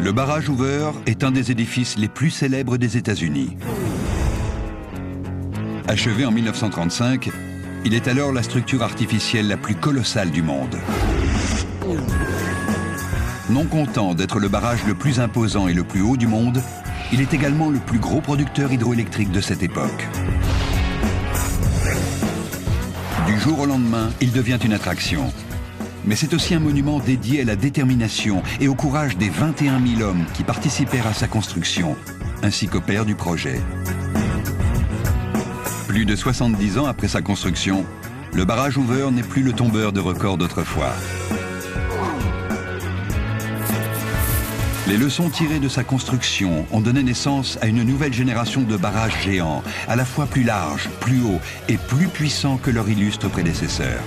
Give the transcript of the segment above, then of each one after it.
Le barrage Hoover est un des édifices les plus célèbres des États-Unis. Achevé en 1935, il est alors la structure artificielle la plus colossale du monde. Non content d'être le barrage le plus imposant et le plus haut du monde, il est également le plus gros producteur hydroélectrique de cette époque. Du jour au lendemain, il devient une attraction. Mais c'est aussi un monument dédié à la détermination et au courage des 21 000 hommes qui participèrent à sa construction, ainsi qu'au père du projet. Plus de 70 ans après sa construction, le barrage Hoover n'est plus le tombeur de records d'autrefois. Les leçons tirées de sa construction ont donné naissance à une nouvelle génération de barrages géants, à la fois plus larges, plus hauts et plus puissants que leurs illustres prédécesseurs.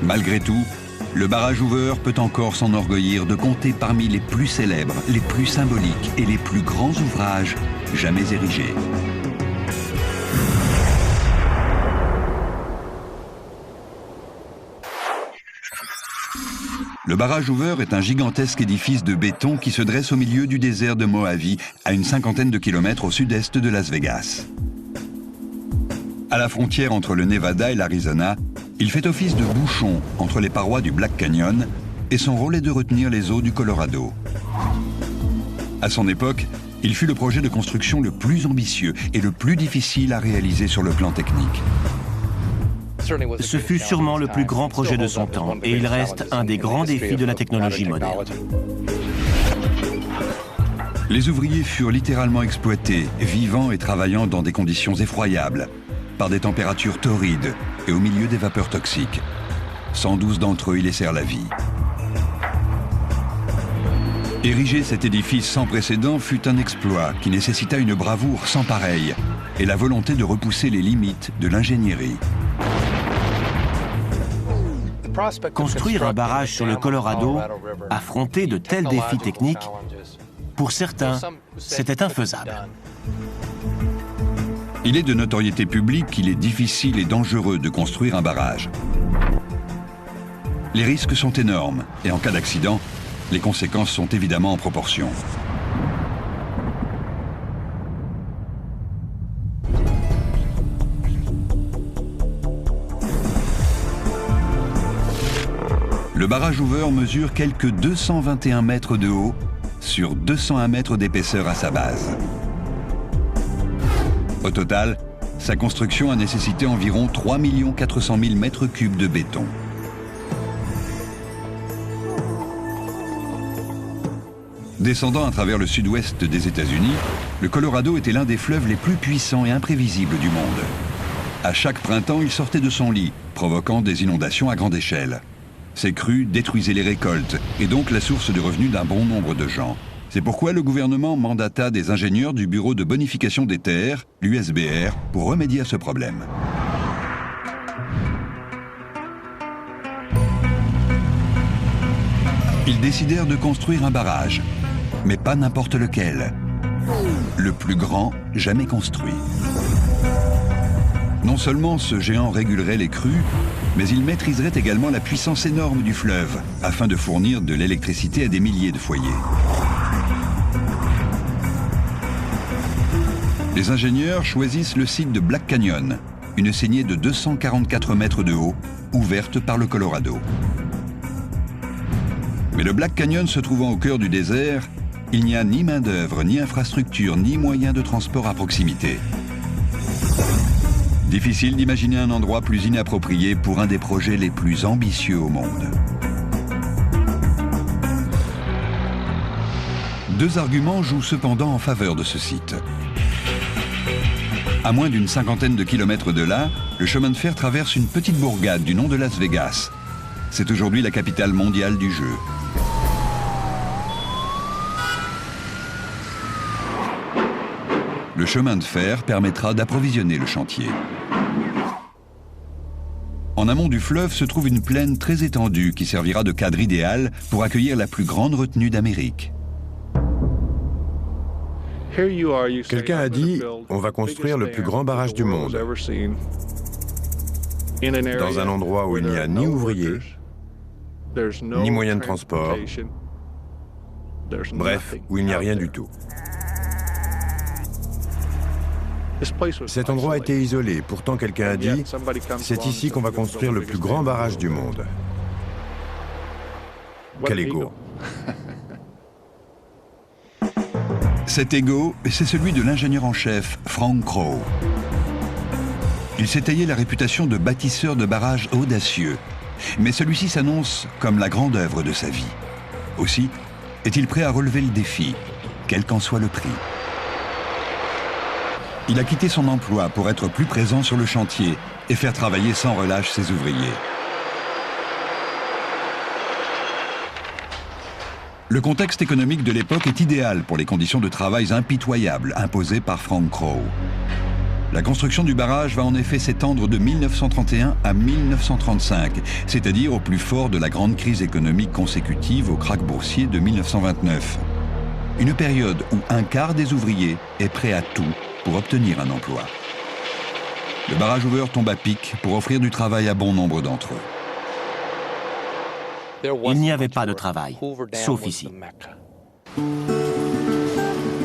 Malgré tout, le barrage Hoover peut encore s'enorgueillir de compter parmi les plus célèbres, les plus symboliques et les plus grands ouvrages jamais érigés. Le barrage Hoover est un gigantesque édifice de béton qui se dresse au milieu du désert de Mojave, à une cinquantaine de kilomètres au sud-est de Las Vegas. À la frontière entre le Nevada et l'Arizona, il fait office de bouchon entre les parois du Black Canyon et son rôle est de retenir les eaux du Colorado. À son époque, il fut le projet de construction le plus ambitieux et le plus difficile à réaliser sur le plan technique. Ce fut sûrement le plus grand projet de son temps et il reste un des grands défis de la technologie moderne. Les ouvriers furent littéralement exploités, vivant et travaillant dans des conditions effroyables, par des températures torrides et au milieu des vapeurs toxiques. 112 d'entre eux y laissèrent la vie. Ériger cet édifice sans précédent fut un exploit qui nécessita une bravoure sans pareille et la volonté de repousser les limites de l'ingénierie. Construire un barrage sur le Colorado, affronter de tels défis techniques, pour certains, c'était infaisable. Il est de notoriété publique qu'il est difficile et dangereux de construire un barrage. Les risques sont énormes et en cas d'accident, les conséquences sont évidemment en proportion. Le barrage Hoover mesure quelques 221 mètres de haut sur 201 mètres d'épaisseur à sa base. Au total, sa construction a nécessité environ 3 400 000 mètres cubes de béton. Descendant à travers le sud-ouest des États-Unis, le Colorado était l'un des fleuves les plus puissants et imprévisibles du monde. À chaque printemps, il sortait de son lit, provoquant des inondations à grande échelle. Ces crues détruisaient les récoltes et donc la source de revenus d'un bon nombre de gens. C'est pourquoi le gouvernement mandata des ingénieurs du Bureau de bonification des terres, l'USBR, pour remédier à ce problème. Ils décidèrent de construire un barrage, mais pas n'importe lequel. Le plus grand jamais construit. Non seulement ce géant régulerait les crues, mais il maîtriserait également la puissance énorme du fleuve, afin de fournir de l'électricité à des milliers de foyers. Les ingénieurs choisissent le site de Black Canyon, une saignée de 244 mètres de haut, ouverte par le Colorado. Mais le Black Canyon se trouvant au cœur du désert, il n'y a ni main-d'œuvre, ni infrastructure, ni moyen de transport à proximité. Difficile d'imaginer un endroit plus inapproprié pour un des projets les plus ambitieux au monde. Deux arguments jouent cependant en faveur de ce site. À moins d'une cinquantaine de kilomètres de là, le chemin de fer traverse une petite bourgade du nom de Las Vegas. C'est aujourd'hui la capitale mondiale du jeu. Le chemin de fer permettra d'approvisionner le chantier. En amont du fleuve se trouve une plaine très étendue qui servira de cadre idéal pour accueillir la plus grande retenue d'Amérique. Quelqu'un a dit « On va construire le plus grand barrage du monde » dans un endroit où il n'y a ni ouvriers, ni moyen de transport, bref, où il n'y a rien du tout. Cet endroit a été isolé, pourtant quelqu'un a dit « C'est ici qu'on va construire le plus grand barrage du monde ». Quel ego! Cet ego, c'est celui de l'ingénieur en chef, Frank Crowe. Il s'est taillé la réputation de bâtisseur de barrages audacieux, mais celui-ci s'annonce comme la grande œuvre de sa vie. Aussi, est-il prêt à relever le défi, quel qu'en soit le prix. Il a quitté son emploi pour être plus présent sur le chantier et faire travailler sans relâche ses ouvriers. Le contexte économique de l'époque est idéal pour les conditions de travail impitoyables imposées par Frank Crowe. La construction du barrage va en effet s'étendre de 1931 à 1935, c'est-à-dire au plus fort de la grande crise économique consécutive au krach boursier de 1929. Une période où un quart des ouvriers est prêt à tout pour obtenir un emploi. Le barrage ouvert tombe à pic pour offrir du travail à bon nombre d'entre eux. Il n'y avait pas de travail, sauf ici.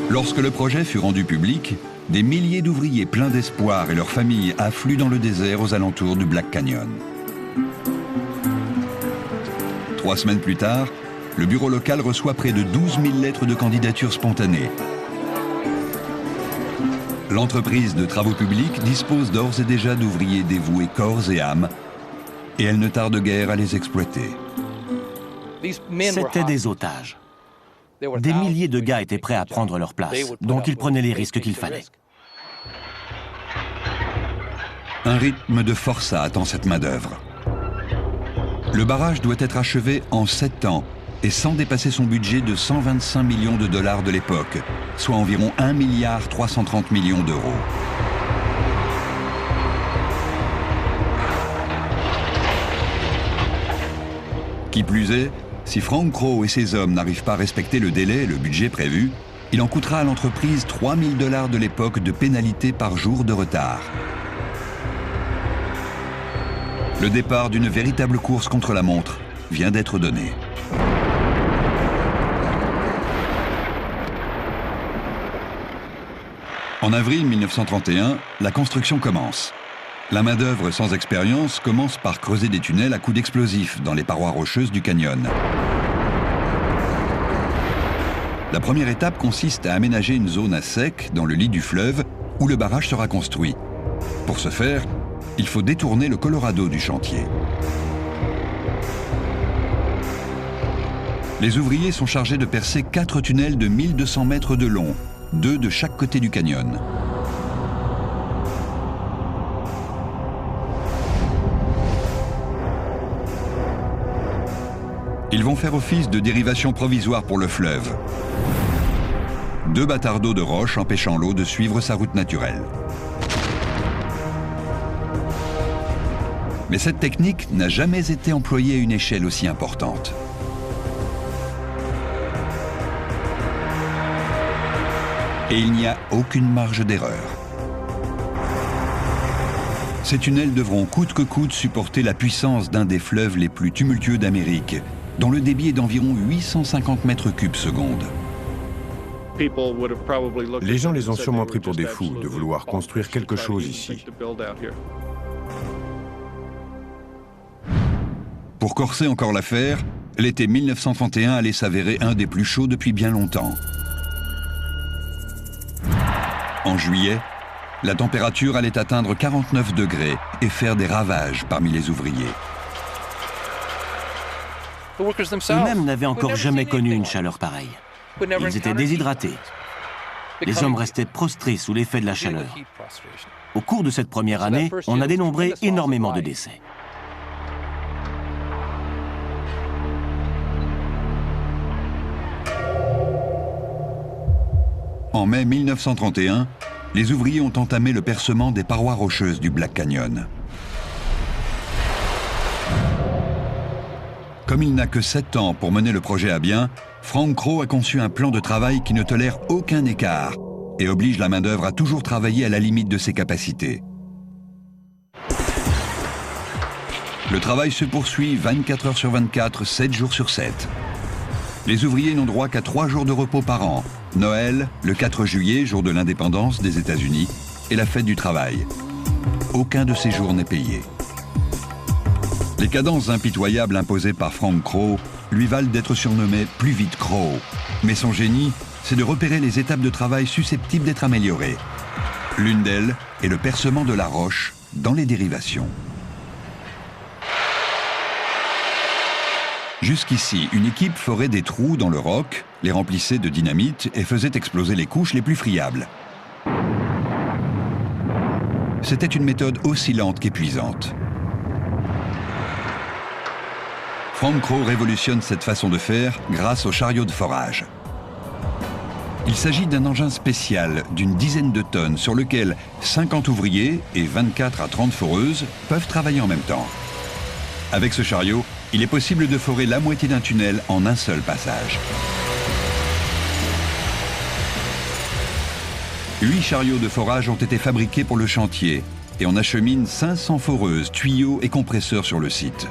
Lorsque le projet fut rendu public, des milliers d'ouvriers pleins d'espoir et leurs familles affluent dans le désert aux alentours du Black Canyon. 3 semaines plus tard, le bureau local reçoit près de 12 000 lettres de candidature spontanées. L'entreprise de travaux publics dispose d'ores et déjà d'ouvriers dévoués corps et âme, et elle ne tarde guère à les exploiter. C'étaient des otages. Des milliers de gars étaient prêts à prendre leur place, donc ils prenaient les risques qu'il fallait. Un rythme de forçat attend cette main-d'œuvre. Le barrage doit être achevé en 7 ans et sans dépasser son budget de 125 millions de dollars de l'époque, soit environ 1,330 milliard d'euros. Qui plus est, si Frank Crowe et ses hommes n'arrivent pas à respecter le délai et le budget prévu, il en coûtera à l'entreprise 3 000 $ de l'époque de pénalité par jour de retard. Le départ d'une véritable course contre la montre vient d'être donné. En avril 1931, la construction commence. La main-d'œuvre sans expérience commence par creuser des tunnels à coups d'explosifs dans les parois rocheuses du canyon. La première étape consiste à aménager une zone à sec dans le lit du fleuve où le barrage sera construit. Pour ce faire, il faut détourner le Colorado du chantier. Les ouvriers sont chargés de percer 4 tunnels de 1200 mètres de long, 2 de chaque côté du canyon. Ils vont faire office de dérivation provisoire pour le fleuve. 2 bâtards d'eau de roche empêchant l'eau de suivre sa route naturelle. Mais cette technique n'a jamais été employée à une échelle aussi importante. Et il n'y a aucune marge d'erreur. Ces tunnels devront coûte que coûte supporter la puissance d'un des fleuves les plus tumultueux d'Amérique, dont le débit est d'environ 850 mètres cubes seconde. Les gens les ont sûrement pris pour des fous de vouloir construire quelque chose ici. Pour corser encore l'affaire, l'été 1931 allait s'avérer un des plus chauds depuis bien longtemps. En juillet, la température allait atteindre 49 degrés et faire des ravages parmi les ouvriers. Eux-mêmes n'avaient encore jamais connu une chaleur pareille. Ils étaient déshydratés. Les hommes restaient prostrés sous l'effet de la chaleur. Au cours de cette première année, on a dénombré énormément de décès. En mai 1931, les ouvriers ont entamé le percement des parois rocheuses du Black Canyon. Comme il n'a que 7 ans pour mener le projet à bien, Frank Crowe a conçu un plan de travail qui ne tolère aucun écart et oblige la main-d'œuvre à toujours travailler à la limite de ses capacités. Le travail se poursuit 24 heures sur 24, 7 jours sur 7. Les ouvriers n'ont droit qu'à 3 jours de repos par an. Noël, le 4 juillet, jour de l'indépendance des États-Unis, et la fête du travail. Aucun de ces jours n'est payé. Les cadences impitoyables imposées par Frank Crowe lui valent d'être surnommé plus vite Crowe. Mais son génie, c'est de repérer les étapes de travail susceptibles d'être améliorées. L'une d'elles est le percement de la roche dans les dérivations. Jusqu'ici, une équipe forait des trous dans le roc, les remplissait de dynamite et faisait exploser les couches les plus friables. C'était une méthode aussi lente qu'épuisante. Frank Crowe révolutionne cette façon de faire grâce au chariot de forage. Il s'agit d'un engin spécial d'une dizaine de tonnes sur lequel 50 ouvriers et 24 à 30 foreuses peuvent travailler en même temps. Avec ce chariot, il est possible de forer la moitié d'un tunnel en un seul passage. 8 chariots de forage ont été fabriqués pour le chantier et on achemine 500 foreuses, tuyaux et compresseurs sur le site.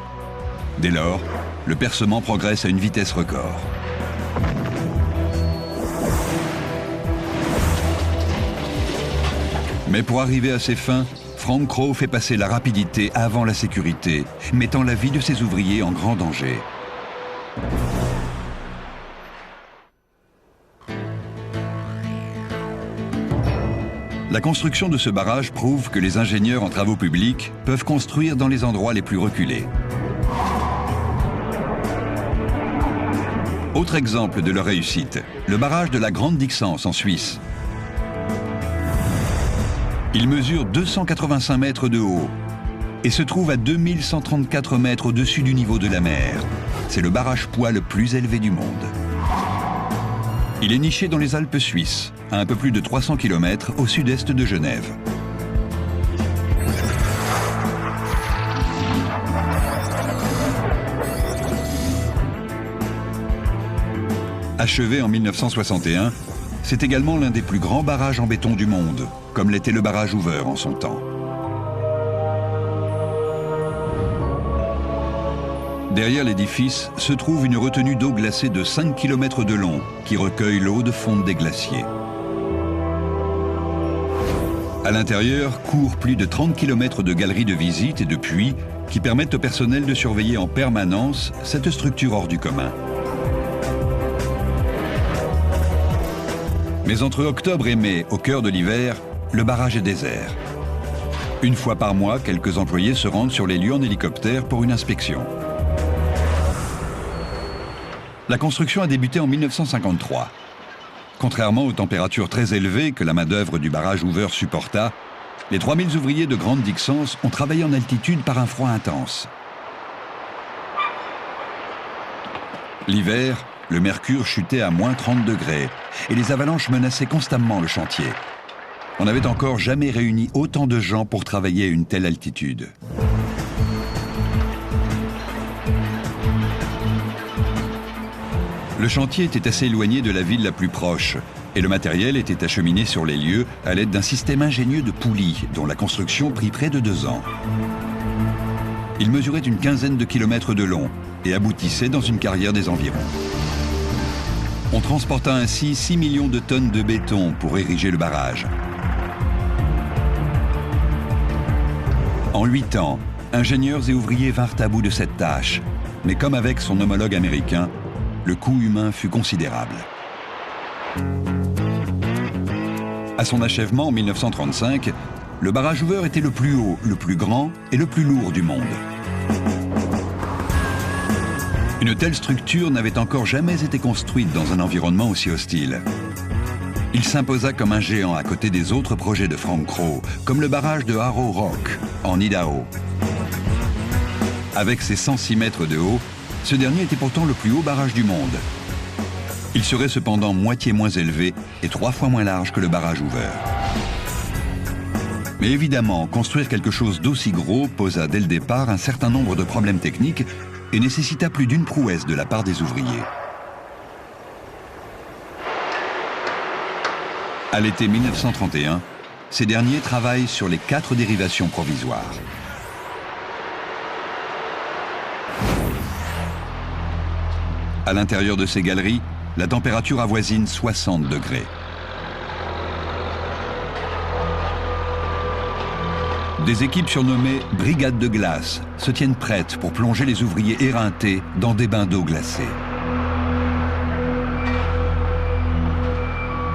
Dès lors, le percement progresse à une vitesse record. Mais pour arriver à ses fins, Frank Crowe fait passer la rapidité avant la sécurité, mettant la vie de ses ouvriers en grand danger. La construction de ce barrage prouve que les ingénieurs en travaux publics peuvent construire dans les endroits les plus reculés. Autre exemple de leur réussite, le barrage de la Grande Dixence en Suisse. Il mesure 285 mètres de haut et se trouve à 2134 mètres au-dessus du niveau de la mer. C'est le barrage poids le plus élevé du monde. Il est niché dans les Alpes suisses, à un peu plus de 300 km au sud-est de Genève. Achevé en 1961, c'est également l'un des plus grands barrages en béton du monde, comme l'était le barrage Hoover en son temps. Derrière l'édifice se trouve une retenue d'eau glacée de 5 km de long qui recueille l'eau de fonte des glaciers. À l'intérieur courent plus de 30 km de galeries de visite et de puits qui permettent au personnel de surveiller en permanence cette structure hors du commun. Mais entre octobre et mai, au cœur de l'hiver, le barrage est désert. Une fois par mois, quelques employés se rendent sur les lieux en hélicoptère pour une inspection. La construction a débuté en 1953. Contrairement aux températures très élevées que la main-d'œuvre du barrage Hoover supporta, les 3000 ouvriers de Grande Dixence ont travaillé en altitude par un froid intense. L'hiver, le mercure chutait à moins 30 degrés et les avalanches menaçaient constamment le chantier. On n'avait encore jamais réuni autant de gens pour travailler à une telle altitude. Le chantier était assez éloigné de la ville la plus proche et le matériel était acheminé sur les lieux à l'aide d'un système ingénieux de poulies dont la construction prit près de 2 ans. Il mesurait une quinzaine de kilomètres de long et aboutissait dans une carrière des environs. On transporta ainsi 6 millions de tonnes de béton pour ériger le barrage. En 8 ans, ingénieurs et ouvriers vinrent à bout de cette tâche, mais comme avec son homologue américain, le coût humain fut considérable. À son achèvement en 1935, le barrage Hoover était le plus haut, le plus grand et le plus lourd du monde. Une telle structure n'avait encore jamais été construite dans un environnement aussi hostile. Il s'imposa comme un géant à côté des autres projets de Frank Crowe, comme le barrage de Arrow Rock, en Idaho. Avec ses 106 mètres de haut, ce dernier était pourtant le plus haut barrage du monde. Il serait cependant moitié moins élevé et 3 fois moins large que le barrage Hoover. Mais évidemment, construire quelque chose d'aussi gros posa dès le départ un certain nombre de problèmes techniques et nécessita plus d'une prouesse de la part des ouvriers. À l'été 1931, ces derniers travaillent sur les 4 dérivations provisoires. À l'intérieur de ces galeries, la température avoisine 60 degrés. Des équipes surnommées « brigades de glace » se tiennent prêtes pour plonger les ouvriers éreintés dans des bains d'eau glacée.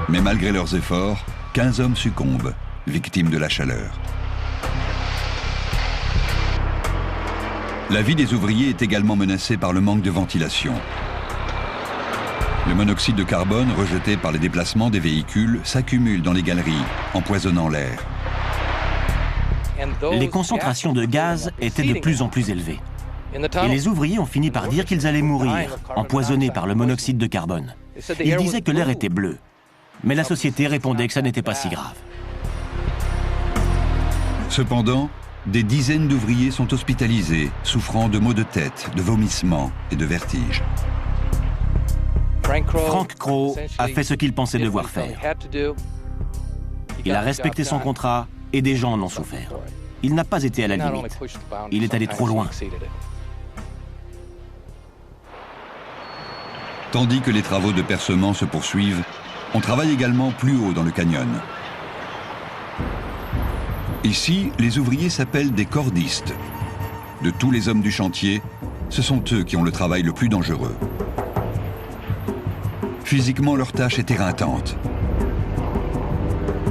Mais malgré leurs efforts, 15 hommes succombent, victimes de la chaleur. La vie des ouvriers est également menacée par le manque de ventilation. Le monoxyde de carbone rejeté par les déplacements des véhicules s'accumule dans les galeries, empoisonnant l'air. Les concentrations de gaz étaient de plus en plus élevées. Et les ouvriers ont fini par dire qu'ils allaient mourir, empoisonnés par le monoxyde de carbone. Ils disaient que l'air était bleu. Mais la société répondait que ça n'était pas si grave. Cependant, des dizaines d'ouvriers sont hospitalisés, souffrant de maux de tête, de vomissements et de vertiges. Frank Crowe a fait ce qu'il pensait devoir faire. Il a respecté son contrat et des gens en ont souffert. Il n'a pas été à la limite. Il est allé trop loin. Tandis que les travaux de percement se poursuivent, on travaille également plus haut dans le canyon. Ici, les ouvriers s'appellent des cordistes. De tous les hommes du chantier, ce sont eux qui ont le travail le plus dangereux. Physiquement, leur tâche est éreintante.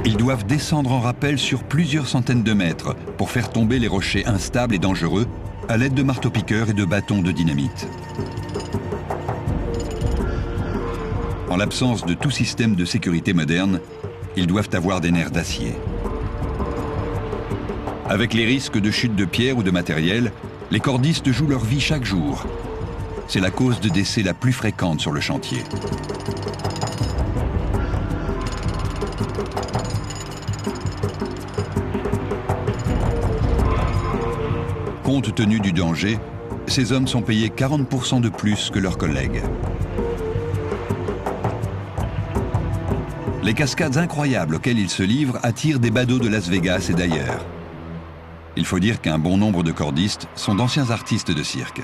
Ils doivent descendre en rappel sur plusieurs centaines de mètres pour faire tomber les rochers instables et dangereux à l'aide de marteaux-piqueurs et de bâtons de dynamite. En l'absence de tout système de sécurité moderne, ils doivent avoir des nerfs d'acier. Avec les risques de chute de pierre ou de matériel, les cordistes jouent leur vie chaque jour. C'est la cause de décès la plus fréquente sur le chantier. Compte tenu du danger, ces hommes sont payés 40% de plus que leurs collègues. Les cascades incroyables auxquelles ils se livrent attirent des badauds de Las Vegas et d'ailleurs. Il faut dire qu'un bon nombre de cordistes sont d'anciens artistes de cirque.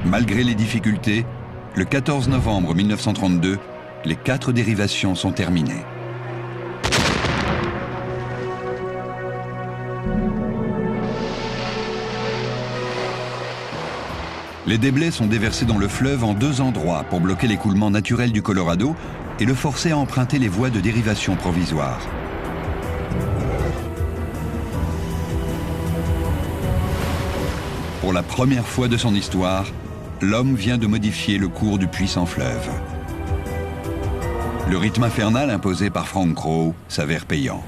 Malgré les difficultés, le 14 novembre 1932, les 4 dérivations sont terminées. Les déblais sont déversés dans le fleuve en 2 endroits pour bloquer l'écoulement naturel du Colorado et le forcer à emprunter les voies de dérivation provisoires. Pour la première fois de son histoire, l'homme vient de modifier le cours du puissant fleuve. Le rythme infernal imposé par Frank Crowe s'avère payant.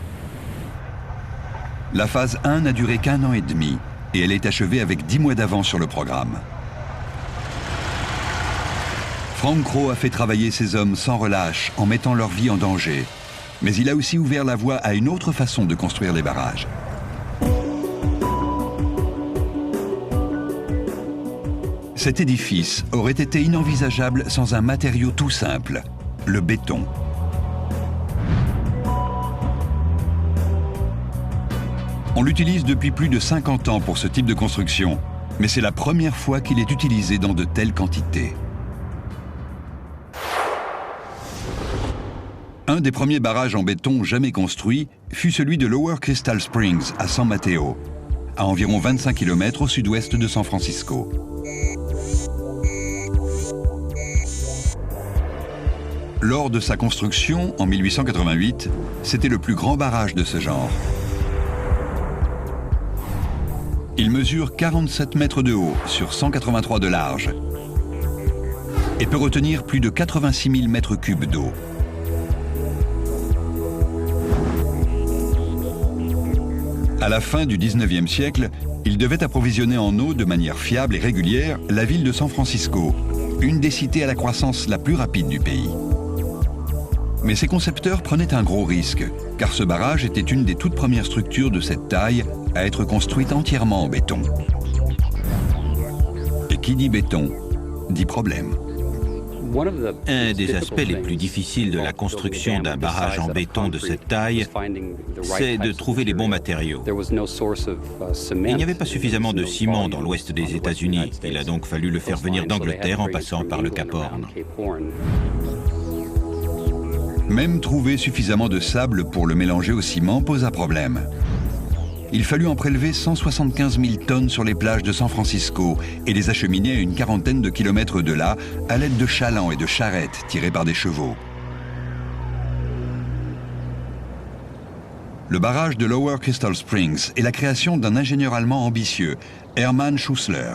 La phase 1 n'a duré qu'1 an et demi et elle est achevée avec 10 mois d'avance sur le programme. Frank Crowe a fait travailler ces hommes sans relâche en mettant leur vie en danger. Mais il a aussi ouvert la voie à une autre façon de construire les barrages. Cet édifice aurait été inenvisageable sans un matériau tout simple, le béton. On l'utilise depuis plus de 50 ans pour ce type de construction, mais c'est la première fois qu'il est utilisé dans de telles quantités. Un des premiers barrages en béton jamais construits fut celui de Lower Crystal Springs à San Mateo, à environ 25 km au sud-ouest de San Francisco. Lors de sa construction en 1888, c'était le plus grand barrage de ce genre. Il mesure 47 mètres de haut sur 183 de large et peut retenir plus de 86 000 mètres cubes d'eau. À la fin du 19e siècle, il devait approvisionner en eau de manière fiable et régulière la ville de San Francisco, une des cités à la croissance la plus rapide du pays. Mais ses concepteurs prenaient un gros risque, car ce barrage était une des toutes premières structures de cette taille à être construite entièrement en béton. Et qui dit béton, dit problème. Un des aspects les plus difficiles de la construction d'un barrage en béton de cette taille, c'est de trouver les bons matériaux. Il n'y avait pas suffisamment de ciment dans l'ouest des États-Unis. Il a donc fallu le faire venir d'Angleterre en passant par le Cap Horn. Même trouver suffisamment de sable pour le mélanger au ciment pose un problème. Il fallut en prélever 175 000 tonnes sur les plages de San Francisco et les acheminer à une quarantaine de kilomètres de là à l'aide de chalands et de charrettes tirées par des chevaux. Le barrage de Lower Crystal Springs est la création d'un ingénieur allemand ambitieux, Hermann Schussler.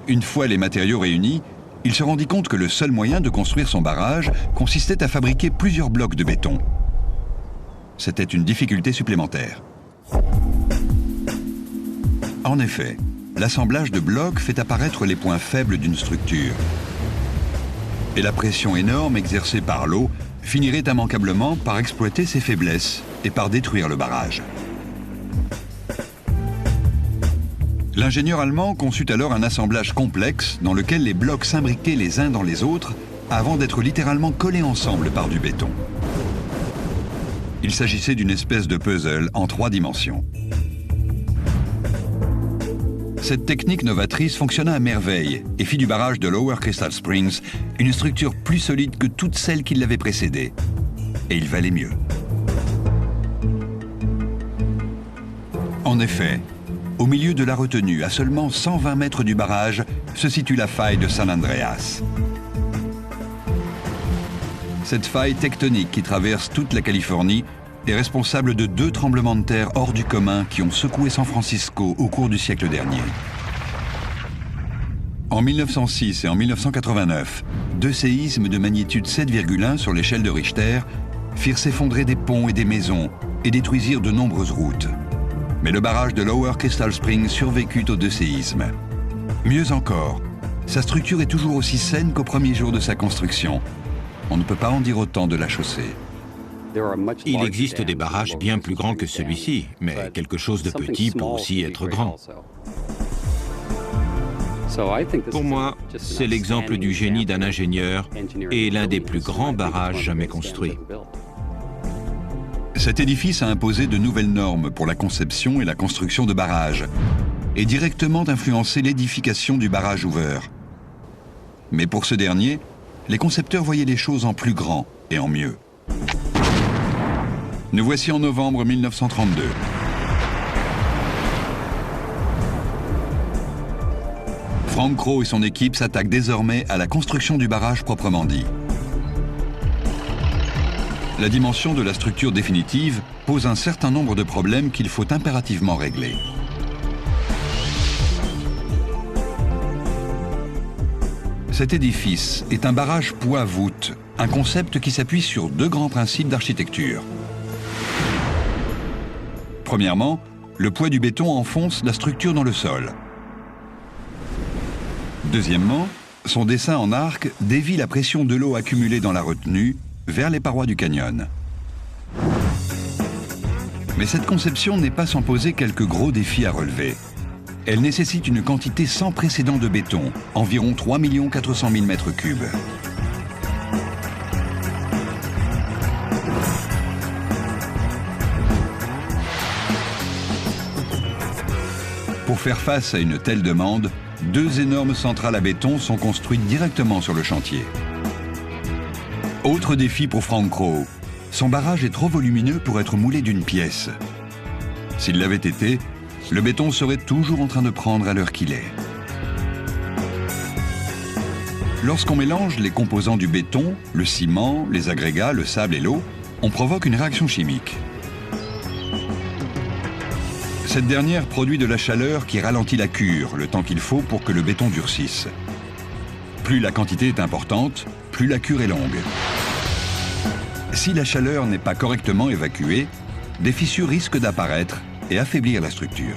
Une fois les matériaux réunis, il se rendit compte que le seul moyen de construire son barrage consistait à fabriquer plusieurs blocs de béton. C'était une difficulté supplémentaire. En effet, l'assemblage de blocs fait apparaître les points faibles d'une structure. Et la pression énorme exercée par l'eau finirait immanquablement par exploiter ses faiblesses et par détruire le barrage. L'ingénieur allemand conçut alors un assemblage complexe dans lequel les blocs s'imbriquaient les uns dans les autres avant d'être littéralement collés ensemble par du béton. Il s'agissait d'une espèce de puzzle en 3 dimensions. Cette technique novatrice fonctionna à merveille et fit du barrage de Lower Crystal Springs une structure plus solide que toutes celles qui l'avaient précédée. Et il valait mieux. En effet, au milieu de la retenue, à seulement 120 mètres du barrage, se situe la faille de San Andreas. Cette faille tectonique qui traverse toute la Californie est responsable de 2 tremblements de terre hors du commun qui ont secoué San Francisco au cours du siècle dernier. En 1906 et en 1989, 2 séismes de magnitude 7,1 sur l'échelle de Richter firent s'effondrer des ponts et des maisons et détruisirent de nombreuses routes. Mais le barrage de Lower Crystal Springs survécut aux 2 séismes. Mieux encore, sa structure est toujours aussi saine qu'au premier jour de sa construction. On ne peut pas en dire autant de la chaussée. Il existe des barrages bien plus grands que celui-ci, mais quelque chose de petit peut aussi être grand. Pour moi, c'est l'exemple du génie d'un ingénieur et l'un des plus grands barrages jamais construits. Cet édifice a imposé de nouvelles normes pour la conception et la construction de barrages et directement influencé l'édification du barrage Hoover. Mais pour ce dernier, les concepteurs voyaient les choses en plus grand et en mieux. Nous voici en novembre 1932. Frank Crowe et son équipe s'attaquent désormais à la construction du barrage proprement dit. La dimension de la structure définitive pose un certain nombre de problèmes qu'il faut impérativement régler. Cet édifice est un barrage poids-voûte, un concept qui s'appuie sur 2 grands principes d'architecture. Premièrement, le poids du béton enfonce la structure dans le sol. Deuxièmement, son dessin en arc dévie la pression de l'eau accumulée dans la retenue vers les parois du canyon. Mais cette conception n'est pas sans poser quelques gros défis à relever. Elle nécessite une quantité sans précédent de béton, environ 3 400 000 mètres cubes. Pour faire face à une telle demande, 2 énormes centrales à béton sont construites directement sur le chantier. Autre défi pour Frank Crowe, son barrage est trop volumineux pour être moulé d'une pièce. S'il l'avait été, le béton serait toujours en train de prendre à l'heure qu'il est. Lorsqu'on mélange les composants du béton, le ciment, les agrégats, le sable et l'eau, on provoque une réaction chimique. Cette dernière produit de la chaleur qui ralentit la cure, le temps qu'il faut pour que le béton durcisse. Plus la quantité est importante, plus la cure est longue. Si la chaleur n'est pas correctement évacuée, des fissures risquent d'apparaître et affaiblir la structure.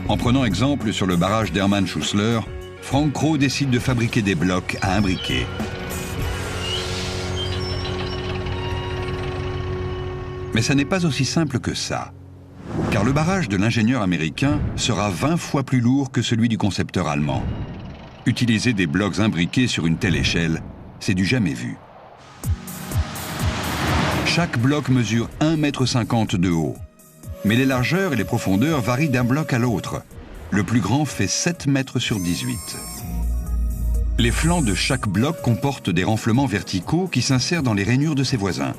En prenant exemple sur le barrage d'Hermann Schussler, Frank Crowe décide de fabriquer des blocs à imbriquer. Mais ça n'est pas aussi simple que ça, car le barrage de l'ingénieur américain sera 20 fois plus lourd que celui du concepteur allemand. Utiliser des blocs imbriqués sur une telle échelle, c'est du jamais vu. Chaque bloc mesure 1,50 m de haut. Mais les largeurs et les profondeurs varient d'un bloc à l'autre. Le plus grand fait 7 mètres sur 18. Les flancs de chaque bloc comportent des renflements verticaux qui s'insèrent dans les rainures de ses voisins.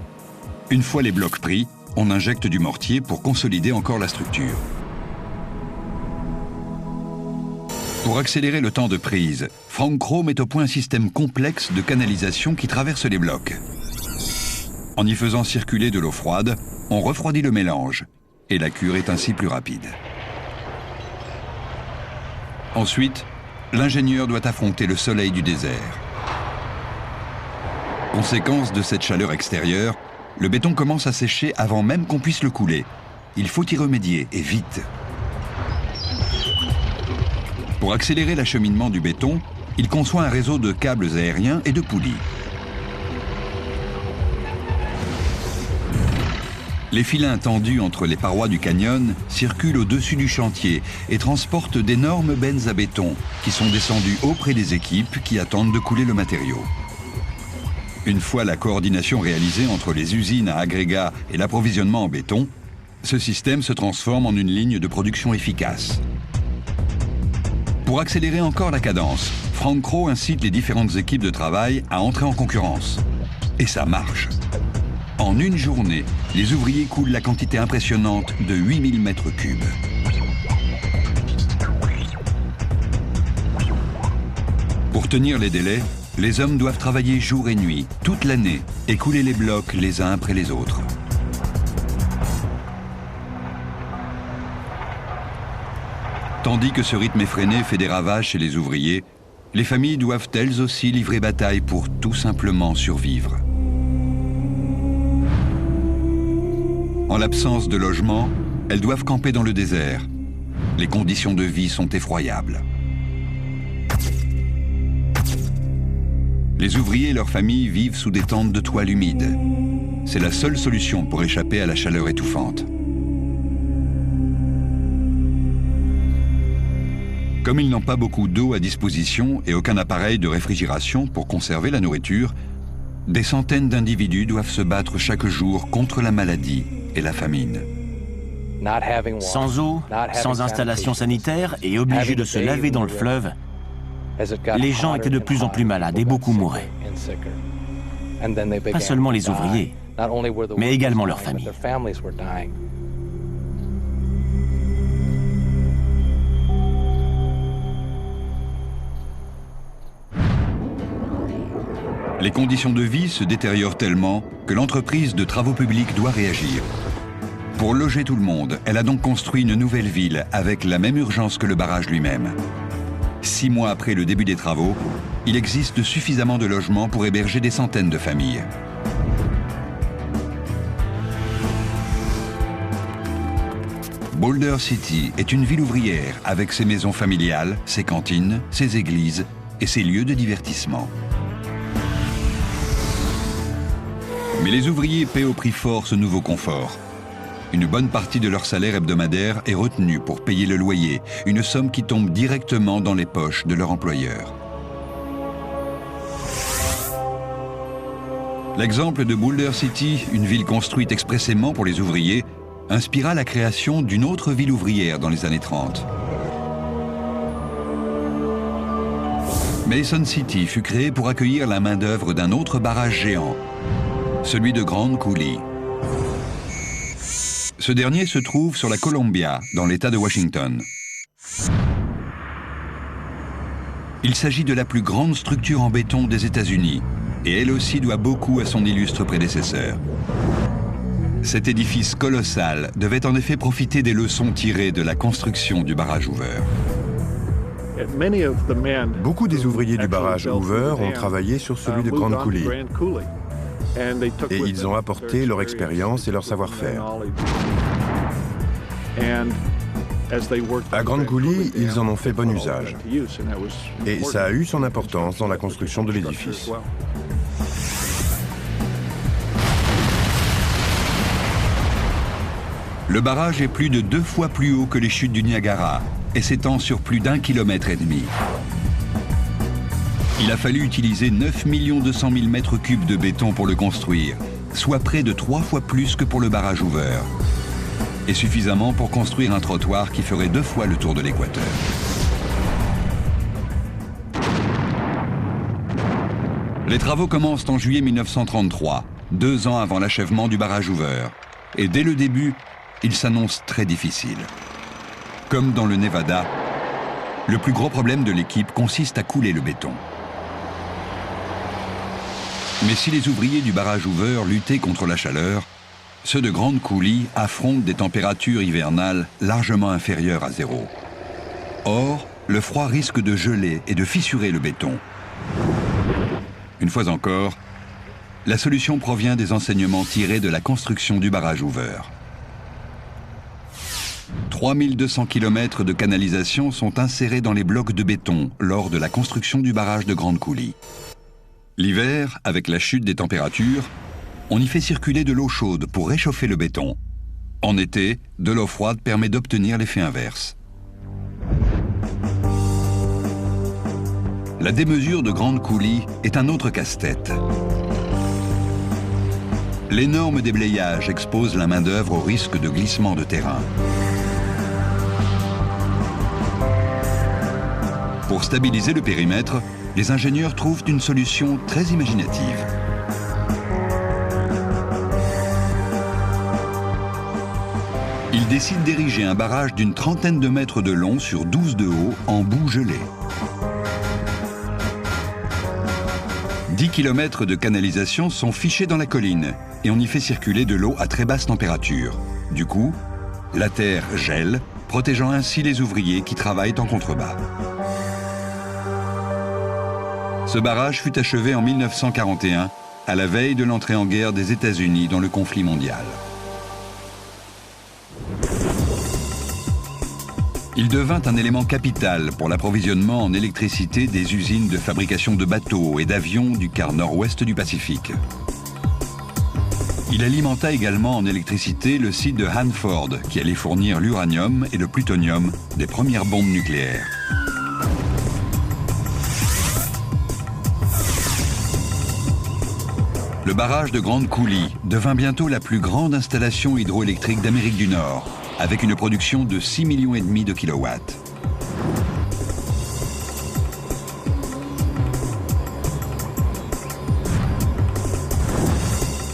Une fois les blocs pris, on injecte du mortier pour consolider encore la structure. Pour accélérer le temps de prise, Frank Crowe met au point un système complexe de canalisation qui traverse les blocs. En y faisant circuler de l'eau froide, on refroidit le mélange et la cure est ainsi plus rapide. Ensuite, l'ingénieur doit affronter le soleil du désert. Conséquence de cette chaleur extérieure, le béton commence à sécher avant même qu'on puisse le couler. Il faut y remédier, et vite. Pour accélérer l'acheminement du béton, il conçoit un réseau de câbles aériens et de poulies. Les filins tendus entre les parois du canyon circulent au-dessus du chantier et transportent d'énormes bennes à béton qui sont descendues auprès des équipes qui attendent de couler le matériau. Une fois la coordination réalisée entre les usines à agrégats et l'approvisionnement en béton, ce système se transforme en une ligne de production efficace. Pour accélérer encore la cadence, Frank Crowe incite les différentes équipes de travail à entrer en concurrence. Et ça marche. En une journée, les ouvriers coulent la quantité impressionnante de 8000 mètres cubes. Pour tenir les délais, les hommes doivent travailler jour et nuit, toute l'année, et couler les blocs les uns après les autres. Tandis que ce rythme effréné fait des ravages chez les ouvriers, les familles doivent elles aussi livrer bataille pour tout simplement survivre. En l'absence de logement, elles doivent camper dans le désert. Les conditions de vie sont effroyables. Les ouvriers et leurs familles vivent sous des tentes de toile humides. C'est la seule solution pour échapper à la chaleur étouffante. Comme ils n'ont pas beaucoup d'eau à disposition et aucun appareil de réfrigération pour conserver la nourriture, des centaines d'individus doivent se battre chaque jour contre la maladie et la famine. Sans eau, sans installation sanitaire et obligés de se laver dans le fleuve, les gens étaient de plus en plus malades et beaucoup mouraient. Pas seulement les ouvriers, mais également leurs familles. Les conditions de vie se détériorent tellement que l'entreprise de travaux publics doit réagir. Pour loger tout le monde, elle a donc construit une nouvelle ville avec la même urgence que le barrage lui-même. 6 mois après le début des travaux, il existe suffisamment de logements pour héberger des centaines de familles. Boulder City est une ville ouvrière avec ses maisons familiales, ses cantines, ses églises et ses lieux de divertissement. Mais les ouvriers paient au prix fort ce nouveau confort. Une bonne partie de leur salaire hebdomadaire est retenue pour payer le loyer, une somme qui tombe directement dans les poches de leur employeur. L'exemple de Boulder City, une ville construite expressément pour les ouvriers, inspira la création d'une autre ville ouvrière dans les années 30. Mason City fut créée pour accueillir la main-d'œuvre d'un autre barrage géant, celui de Grand Coulee. Ce dernier se trouve sur la Columbia, dans l'État de Washington. Il s'agit de la plus grande structure en béton des États-Unis, et elle aussi doit beaucoup à son illustre prédécesseur. Cet édifice colossal devait en effet profiter des leçons tirées de la construction du barrage Hoover. Beaucoup des ouvriers du barrage Hoover ont travaillé sur celui de Grand Coulee. Et ils ont apporté leur expérience et leur savoir-faire. À Grand Coulee, ils en ont fait bon usage. Et ça a eu son importance dans la construction de l'édifice. Le barrage est plus de 2 fois plus haut que les chutes du Niagara et s'étend sur plus d'1,5 km. Il a fallu utiliser 9 200 000 mètres cubes de béton pour le construire, soit près de 3 fois plus que pour le barrage Hoover, et suffisamment pour construire un trottoir qui ferait 2 fois le tour de l'équateur. Les travaux commencent en juillet 1933, 2 ans avant l'achèvement du barrage Hoover. Et dès le début, il s'annonce très difficile. Comme dans le Nevada, le plus gros problème de l'équipe consiste à couler le béton. Mais si les ouvriers du barrage Hoover luttaient contre la chaleur, ceux de Grand Coulee affrontent des températures hivernales largement inférieures à 0. Or, le froid risque de geler et de fissurer le béton. Une fois encore, la solution provient des enseignements tirés de la construction du barrage Hoover. 3200 km de canalisation sont insérés dans les blocs de béton lors de la construction du barrage de Grand Coulee. L'hiver, avec la chute des températures, on y fait circuler de l'eau chaude pour réchauffer le béton. En été, de l'eau froide permet d'obtenir l'effet inverse. La démesure de Grand Coulee est un autre casse-tête. L'énorme déblayage expose la main-d'œuvre au risque de glissement de terrain. Pour stabiliser le périmètre, les ingénieurs trouvent une solution très imaginative. Ils décident d'ériger un barrage d'une trentaine de mètres de long sur 12 de haut en boue gelée. 10 km de canalisation sont fichés dans la colline et on y fait circuler de l'eau à très basse température. Du coup, la terre gèle, protégeant ainsi les ouvriers qui travaillent en contrebas. Ce barrage fut achevé en 1941, à la veille de l'entrée en guerre des États-Unis dans le conflit mondial. Il devint un élément capital pour l'approvisionnement en électricité des usines de fabrication de bateaux et d'avions du quart nord-ouest du Pacifique. Il alimenta également en électricité le site de Hanford, qui allait fournir l'uranium et le plutonium des premières bombes nucléaires. Le barrage de Grand Coulee devint bientôt la plus grande installation hydroélectrique d'Amérique du Nord, avec une production de 6,5 millions de kilowatts.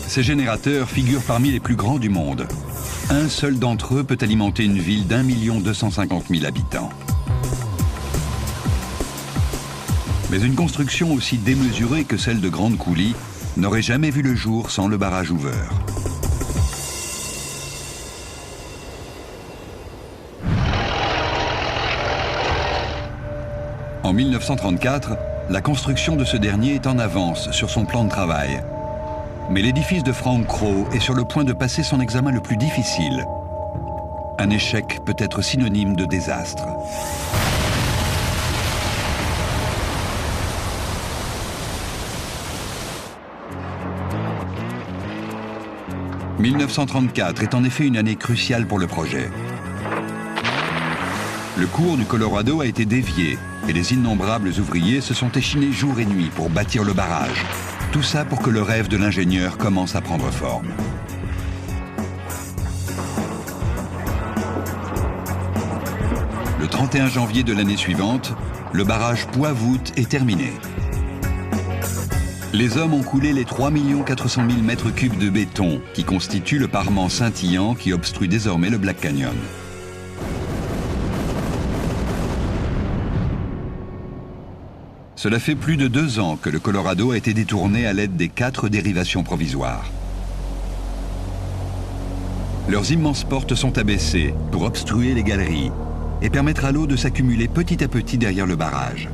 Ces générateurs figurent parmi les plus grands du monde. Un seul d'entre eux peut alimenter une ville d'1 250 000 habitants. Mais une construction aussi démesurée que celle de Grand Coulee n'aurait jamais vu le jour sans le barrage Hoover. En 1934, la construction de ce dernier est en avance sur son plan de travail. Mais l'édifice de Frank Crowe est sur le point de passer son examen le plus difficile. Un échec peut être synonyme de désastre. « 1934 est en effet une année cruciale pour le projet. Le cours du Colorado a été dévié et les innombrables ouvriers se sont échinés jour et nuit pour bâtir le barrage. Tout ça pour que le rêve de l'ingénieur commence à prendre forme. Le 31 janvier de l'année suivante, le barrage Poix-Voûte est terminé. Les hommes ont coulé les 3 400 000 mètres cubes de béton qui constituent le parement scintillant qui obstrue désormais le Black Canyon. Cela fait plus de 2 ans que le Colorado a été détourné à l'aide des 4 dérivations provisoires. Leurs immenses portes sont abaissées pour obstruer les galeries et permettre à l'eau de s'accumuler petit à petit derrière le barrage.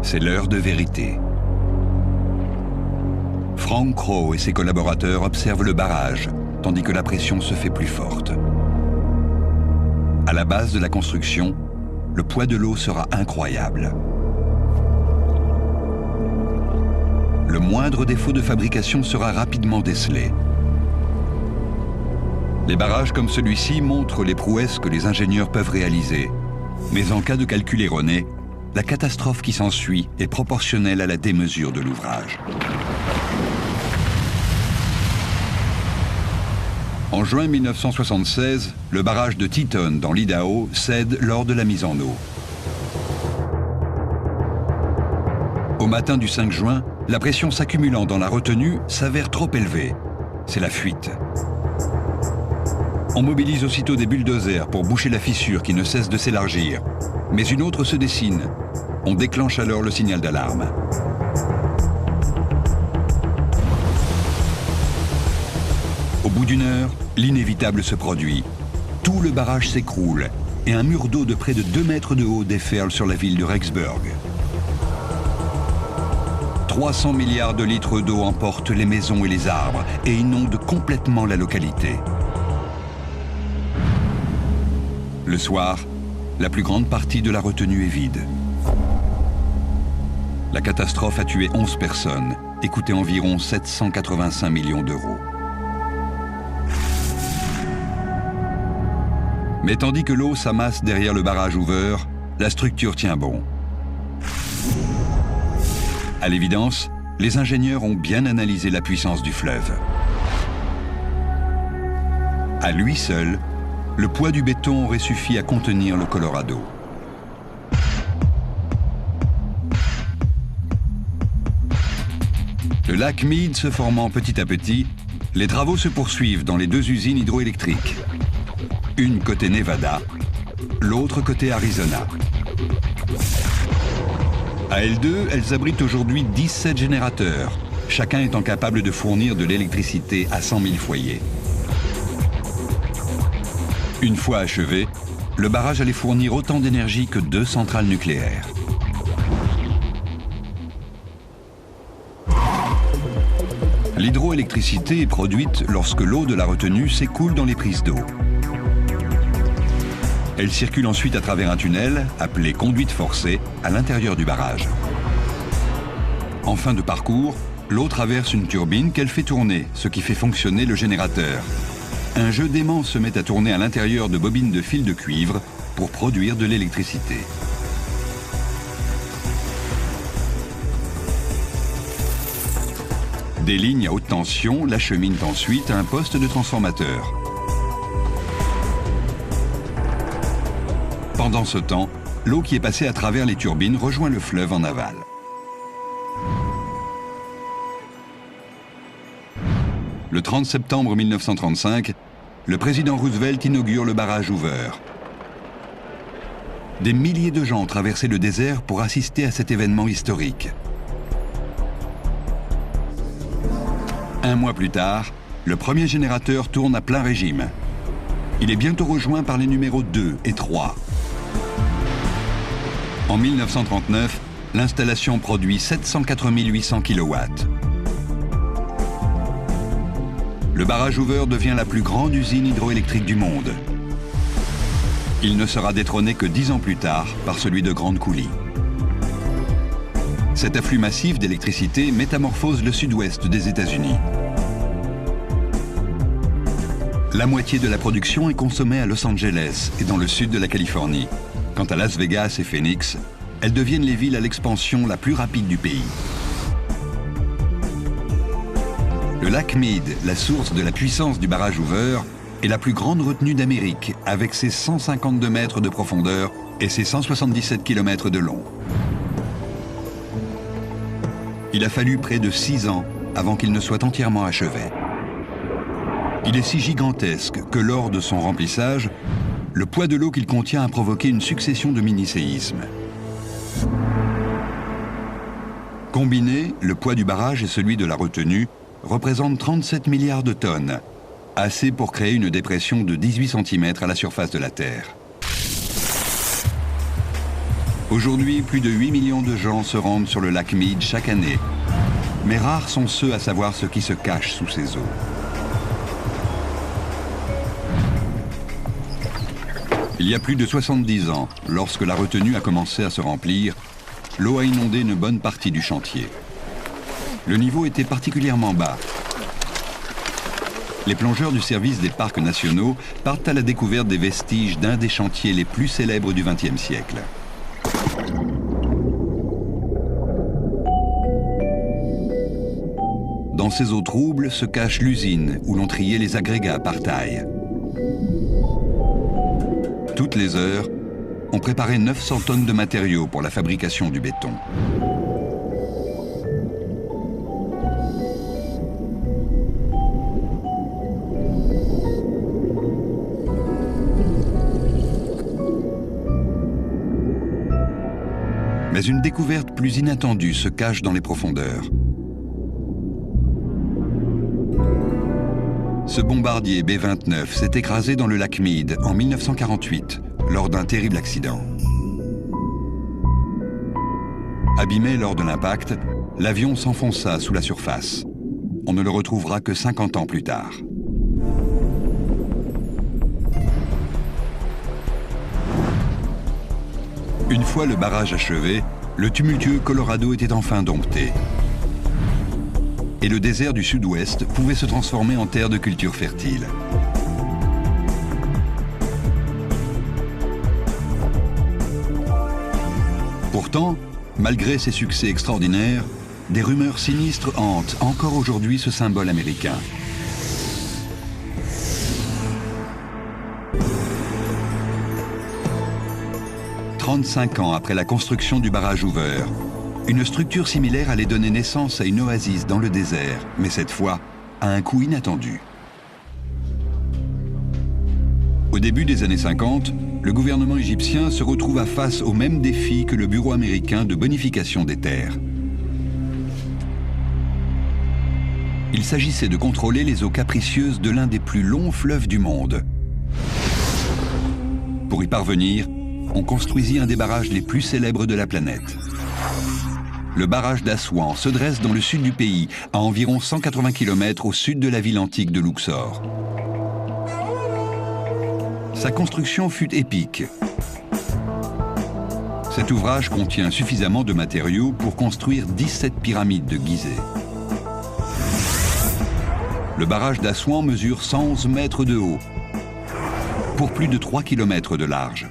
C'est l'heure de vérité. Frank Crowe et ses collaborateurs observent le barrage, tandis que la pression se fait plus forte. À la base de la construction, le poids de l'eau sera incroyable. Le moindre défaut de fabrication sera rapidement décelé. Les barrages comme celui-ci montrent les prouesses que les ingénieurs peuvent réaliser, Mais en cas de calcul erroné, la catastrophe qui s'ensuit est proportionnelle à la démesure de l'ouvrage. En juin 1976, le barrage de Teton dans l'Idaho cède lors de la mise en eau. Au matin du 5 juin, la pression s'accumulant dans la retenue s'avère trop élevée. C'est la fuite. On mobilise aussitôt des bulldozers pour boucher la fissure qui ne cesse de s'élargir. Mais une autre se dessine. On déclenche alors le signal d'alarme. Au bout d'une heure, l'inévitable se produit. Tout le barrage s'écroule et un mur d'eau de près de 2 mètres de haut déferle sur la ville de Rexburg. 300 milliards de litres d'eau emportent les maisons et les arbres et inondent complètement la localité. Le soir, la plus grande partie de la retenue est vide. La catastrophe a tué 11 personnes et coûté environ 785 millions d'euros. Mais tandis que l'eau s'amasse derrière le barrage Hoover, la structure tient bon. À l'évidence, les ingénieurs ont bien analysé la puissance du fleuve. À lui seul, le poids du béton aurait suffi à contenir le Colorado. Le lac Mead se formant petit à petit, les travaux se poursuivent dans les 2 usines hydroélectriques. Une côté Nevada, l'autre côté Arizona. À L2, elles abritent aujourd'hui 17 générateurs, chacun étant capable de fournir de l'électricité à 100 000 foyers. Une fois achevé, le barrage allait fournir autant d'énergie que 2 centrales nucléaires. L'hydroélectricité est produite lorsque l'eau de la retenue s'écoule dans les prises d'eau. Elle circule ensuite à travers un tunnel, appelé conduite forcée, à l'intérieur du barrage. En fin de parcours, l'eau traverse une turbine qu'elle fait tourner, ce qui fait fonctionner le générateur. Un jeu d'aimants se met à tourner à l'intérieur de bobines de fil de cuivre pour produire de l'électricité. Des lignes à haute tension l'acheminent ensuite à un poste de transformateur. Pendant ce temps, l'eau qui est passée à travers les turbines rejoint le fleuve en aval. Le 30 septembre 1935, le président Roosevelt inaugure le barrage Hoover. Des milliers de gens traversaient le désert pour assister à cet événement historique. Un mois plus tard, le premier générateur tourne à plein régime. Il est bientôt rejoint par les numéros 2 et 3. En 1939, l'installation produit 704 800 kW. Le barrage Hoover devient la plus grande usine hydroélectrique du monde. Il ne sera détrôné que 10 ans plus tard par celui de Grand Coulee. Cet afflux massif d'électricité métamorphose le sud-ouest des États-Unis. La moitié de la production est consommée à Los Angeles et dans le sud de la Californie. Quant à Las Vegas et Phoenix, elles deviennent les villes à l'expansion la plus rapide du pays. Le lac Mead, la source de la puissance du barrage Hoover, est la plus grande retenue d'Amérique, avec ses 152 mètres de profondeur et ses 177 km de long. Il a fallu près de 6 ans avant qu'il ne soit entièrement achevé. Il est si gigantesque que lors de son remplissage, le poids de l'eau qu'il contient a provoqué une succession de mini-séismes. Combinés, le poids du barrage et celui de la retenue représentent 37 milliards de tonnes, assez pour créer une dépression de 18 cm à la surface de la Terre. Aujourd'hui, plus de 8 millions de gens se rendent sur le lac Mead chaque année, mais rares sont ceux à savoir ce qui se cache sous ses eaux. Il y a plus de 70 ans, lorsque la retenue a commencé à se remplir, l'eau a inondé une bonne partie du chantier. Le niveau était particulièrement bas. les plongeurs du service des parcs nationaux partent à la découverte des vestiges d'un des chantiers les plus célèbres du XXe siècle. Dans ces eaux troubles se cache l'usine où l'on triait les agrégats par taille. Toutes les heures, on préparait 900 tonnes de matériaux pour la fabrication du béton. Mais une découverte plus inattendue se cache dans les profondeurs. Ce bombardier B-29 s'est écrasé dans le lac Mead en 1948, lors d'un terrible accident. Abîmé lors de l'impact, l'avion s'enfonça sous la surface. On ne le retrouvera que 50 ans plus tard. Une fois le barrage achevé, le tumultueux Colorado était enfin dompté. Et le désert du sud-ouest pouvait se transformer en terre de culture fertile. Pourtant, malgré ses succès extraordinaires, des rumeurs sinistres hantent encore aujourd'hui ce symbole américain. « 35 ans après la construction du barrage Hoover, une structure similaire allait donner naissance à une oasis dans le désert, mais cette fois, à un coût inattendu. Au début des années 50, le gouvernement égyptien se retrouva face au même défi que le Bureau américain de bonification des terres. Il s'agissait de contrôler les eaux capricieuses de l'un des plus longs fleuves du monde. Pour y parvenir, on construisit un des barrages les plus célèbres de la planète. Le barrage d'Assouan se dresse dans le sud du pays, à environ 180 km au sud de la ville antique de Luxor. Sa construction fut épique. Cet ouvrage contient suffisamment de matériaux pour construire 17 pyramides de Gizeh. Le barrage d'Assouan mesure 111 mètres de haut, pour plus de 3 km de large.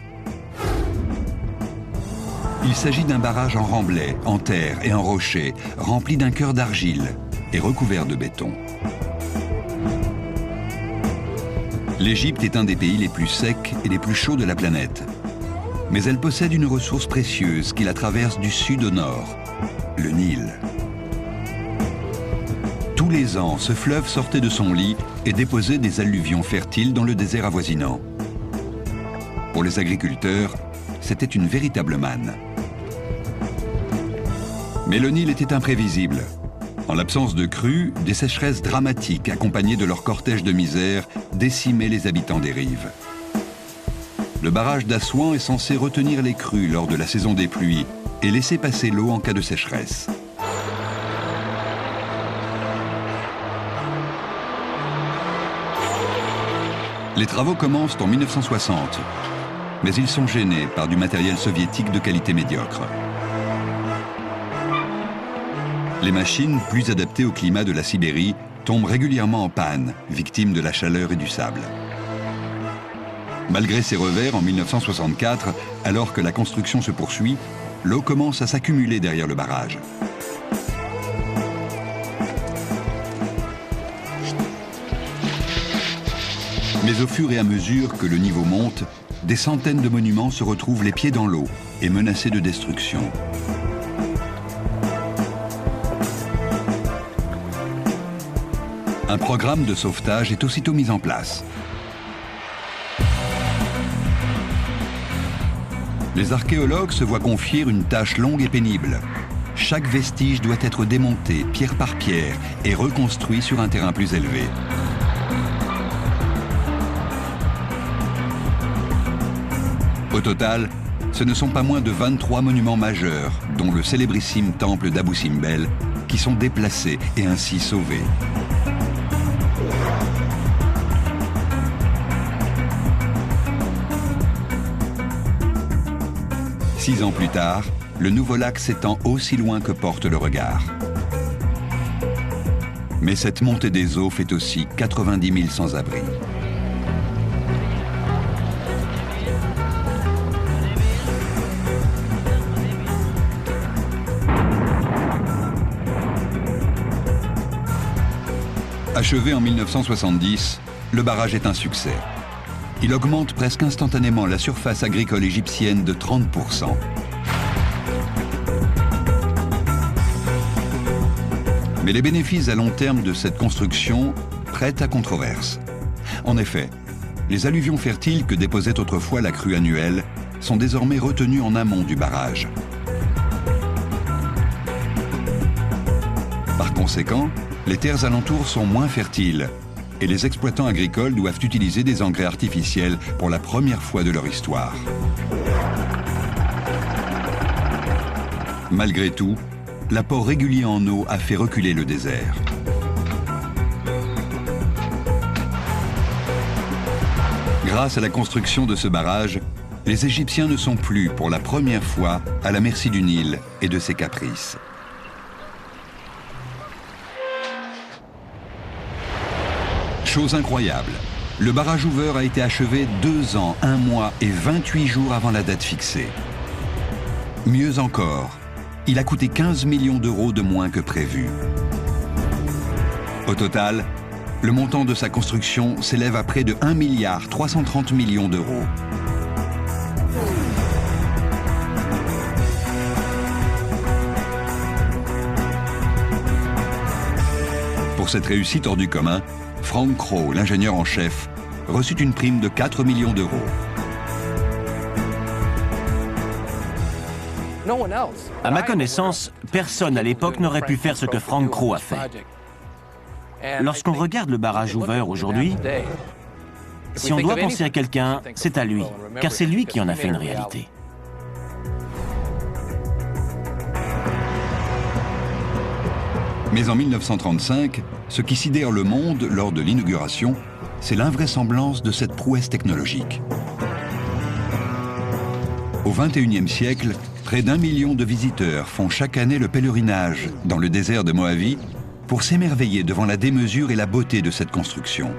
Il s'agit d'un barrage en remblai, en terre et en rocher, rempli d'un cœur d'argile et recouvert de béton. L'Égypte est un des pays les plus secs et les plus chauds de la planète. Mais elle possède une ressource précieuse qui la traverse du sud au nord, le Nil. Tous les ans, ce fleuve sortait de son lit et déposait des alluvions fertiles dans le désert avoisinant. Pour les agriculteurs, c'était une véritable manne. Mais le Nil était imprévisible. En l'absence de crues, des sécheresses dramatiques accompagnées de leur cortège de misère décimaient les habitants des rives. Le barrage d'Assouan est censé retenir les crues lors de la saison des pluies et laisser passer l'eau en cas de sécheresse. Les travaux commencent en 1960, mais ils sont gênés par du matériel soviétique de qualité médiocre. Les machines, plus adaptées au climat de la Sibérie, tombent régulièrement en panne, victimes de la chaleur et du sable. Malgré ces revers, en 1964, alors que la construction se poursuit, l'eau commence à s'accumuler derrière le barrage. Mais au fur et à mesure que le niveau monte, des centaines de monuments se retrouvent les pieds dans l'eau et menacés de destruction. Un programme de sauvetage est aussitôt mis en place. Les archéologues se voient confier une tâche longue et pénible. Chaque vestige doit être démonté pierre par pierre et reconstruit sur un terrain plus élevé. Au total, ce ne sont pas moins de 23 monuments majeurs, dont le célébrissime temple d'Abou Simbel, qui sont déplacés et ainsi sauvés. Six ans plus tard, le nouveau lac s'étend aussi loin que porte le regard. Mais cette montée des eaux fait aussi 90 000 sans-abri. Achevé en 1970, le barrage est un succès. Il augmente presque instantanément la surface agricole égyptienne de 30%. Mais les bénéfices à long terme de cette construction prêtent à controverse. En effet, les alluvions fertiles que déposait autrefois la crue annuelle sont désormais retenues en amont du barrage. Par conséquent, les terres alentours sont moins fertiles et les exploitants agricoles doivent utiliser des engrais artificiels pour la première fois de leur histoire. Malgré tout, l'apport régulier en eau a fait reculer le désert. Grâce à la construction de ce barrage, les Égyptiens ne sont plus, pour la première fois, à la merci du Nil et de ses caprices. Chose incroyable, le barrage Hoover a été achevé 2 ans, 1 mois et 28 jours avant la date fixée. Mieux encore, il a coûté 15 millions d'euros de moins que prévu. Au total, le montant de sa construction s'élève à près de 1,330 milliard d'euros. Pour cette réussite hors du commun, Frank Crowe, l'ingénieur en chef, reçut une prime de 4 millions d'euros. À ma connaissance, personne à l'époque n'aurait pu faire ce que Frank Crowe a fait. Lorsqu'on regarde le barrage Hoover aujourd'hui, si on doit penser à quelqu'un, c'est à lui, car c'est lui qui en a fait une réalité. Mais en 1935, ce qui sidère le monde lors de l'inauguration, c'est l'invraisemblance de cette prouesse technologique. Au XXIe siècle, près d'1 million de visiteurs font chaque année le pèlerinage dans le désert de Moavi pour s'émerveiller devant la démesure et la beauté de cette construction.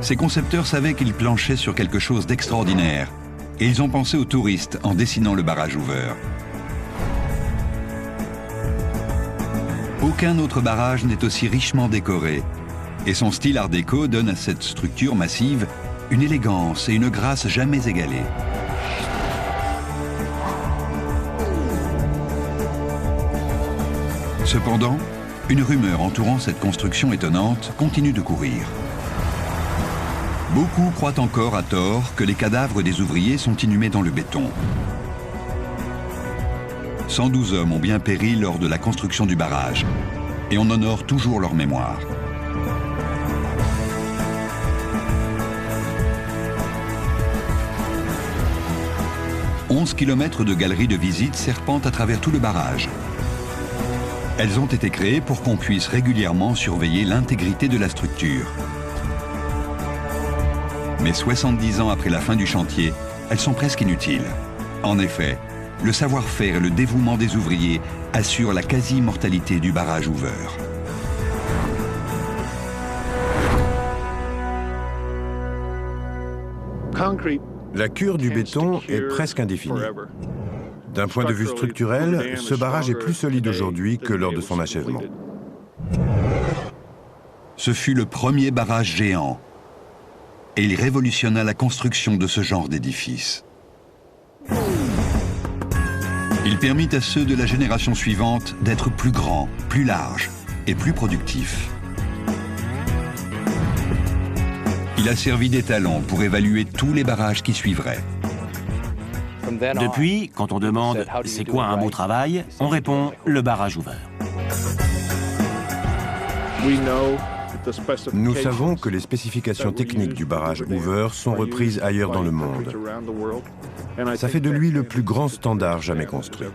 Ces concepteurs savaient qu'ils planchaient sur quelque chose d'extraordinaire et ils ont pensé aux touristes en dessinant le barrage Hoover. Aucun autre barrage n'est aussi richement décoré et son style art déco donne à cette structure massive une élégance et une grâce jamais égalées. Cependant, une rumeur entourant cette construction étonnante continue de courir. Beaucoup croient encore à tort que les cadavres des ouvriers sont inhumés dans le béton. 112 hommes ont bien péri lors de la construction du barrage et on honore toujours leur mémoire. « 11 km de galeries de visite serpentent à travers tout le barrage. Elles ont été créées pour qu'on puisse régulièrement surveiller l'intégrité de la structure. Mais 70 ans après la fin du chantier, elles sont presque inutiles. En effet, le savoir-faire et le dévouement des ouvriers assurent la quasi-immortalité du barrage Hoover. La cure du béton est presque indéfinie. D'un point de vue structurel, ce barrage est plus solide aujourd'hui que lors de son achèvement. Ce fut le premier barrage géant et il révolutionna la construction de ce genre d'édifice. Il permit à ceux de la génération suivante d'être plus grands, plus larges et plus productifs. Il a servi d'étalon pour évaluer tous les barrages qui suivraient. Depuis, quand on demande « c'est quoi un beau travail ?», on répond « le barrage Hoover ». Nous savons que les spécifications techniques du barrage Hoover sont reprises ailleurs dans le monde. Ça fait de lui le plus grand standard jamais construit.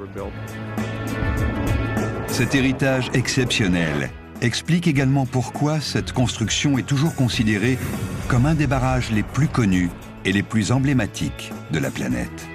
Cet héritage exceptionnel explique également pourquoi cette construction est toujours considérée comme un des barrages les plus connus et les plus emblématiques de la planète.